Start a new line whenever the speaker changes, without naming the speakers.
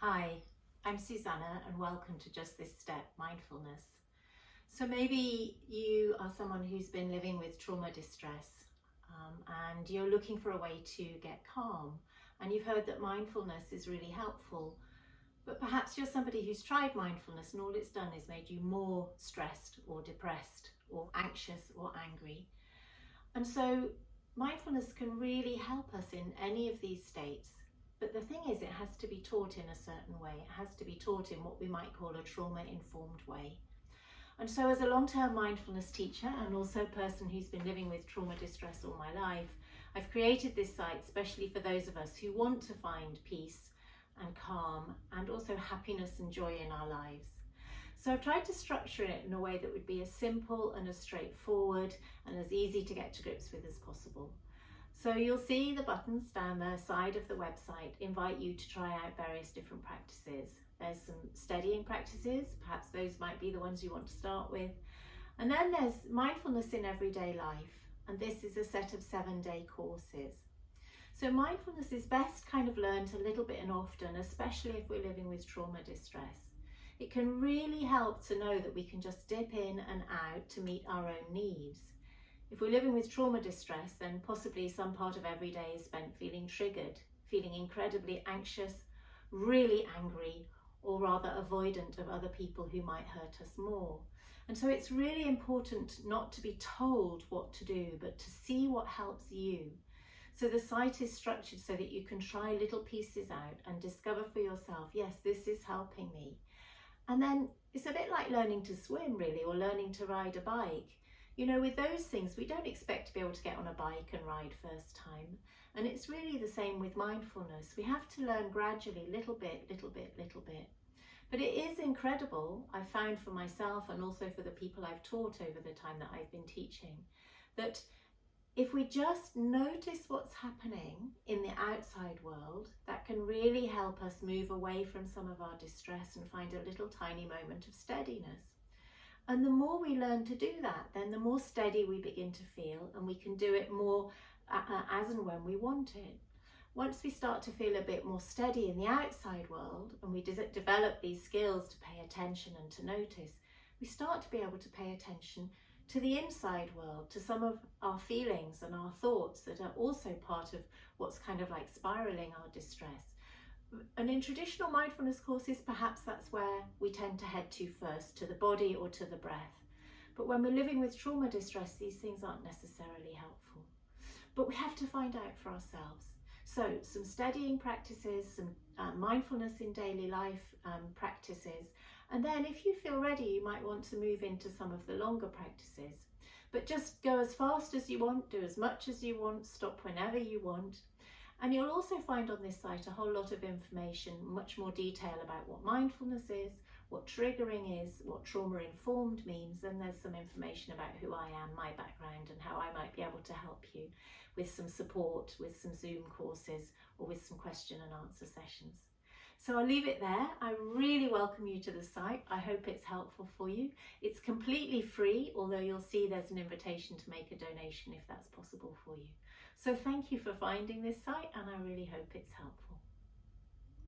Hi, I'm Susanna and welcome to Just This Step Mindfulness. So maybe you are someone who's been living with trauma distress and you're looking for a way to get calm, and you've heard that mindfulness is really helpful, but perhaps you're somebody who's tried mindfulness and all it's done is made you more stressed or depressed or anxious or angry. And so mindfulness can really help us in any of these states. But the thing is, it has to be taught in a certain way. It has to be taught in what we might call a trauma-informed way. And so as a long-term mindfulness teacher and also a person who's been living with trauma distress all my life, I've created this site specially for those of us who want to find peace and calm and also happiness and joy in our lives. So I've tried to structure it in a way that would be as simple and as straightforward and as easy to get to grips with as possible. So you'll see the buttons down the side of the website invite you to try out various different practices. There's some steadying practices, perhaps those might be the ones you want to start with. And then there's mindfulness in everyday life, and this is a set of 7-day courses. So mindfulness is best kind of learned a little bit and often, especially if we're living with trauma distress. It can really help to know that we can just dip in and out to meet our own needs. If we're living with trauma distress, then possibly some part of every day is spent feeling triggered, feeling incredibly anxious, really angry, or rather avoidant of other people who might hurt us more. And so it's really important not to be told what to do, but to see what helps you. So the site is structured so that you can try little pieces out and discover for yourself, yes, this is helping me. And then it's a bit like learning to swim really, or learning to ride a bike. You know, with those things, we don't expect to be able to get on a bike and ride first time. And it's really the same with mindfulness. We have to learn gradually, little bit, little bit, little bit. But it is incredible, I've found for myself and also for the people I've taught over the time that I've been teaching, that if we just notice what's happening in the outside world, that can really help us move away from some of our distress and find a little tiny moment of steadiness. And the more we learn to do that, then the more steady we begin to feel, and we can do it more as and when we want it. Once we start to feel a bit more steady in the outside world, and we develop these skills to pay attention and to notice, we start to be able to pay attention to the inside world, to some of our feelings and our thoughts that are also part of what's kind of like spiraling our distress. And in traditional mindfulness courses, perhaps that's where we tend to head to first, to the body or to the breath. But when we're living with trauma distress, these things aren't necessarily helpful. But we have to find out for ourselves. So some steadying practices, some mindfulness in daily life practices. And then if you feel ready, you might want to move into some of the longer practices. But just go as fast as you want, do as much as you want, stop whenever you want. And you'll also find on this site a whole lot of information, much more detail about what mindfulness is, what triggering is, what trauma-informed means, and there's some information about who I am, my background, and how I might be able to help you with some support, with some Zoom courses, or with some question and answer sessions. So I'll leave it there. I really welcome you to the site. I hope it's helpful for you. It's completely free, although you'll see there's an invitation to make a donation if that's possible for you. So thank you for finding this site, and I really hope it's helpful.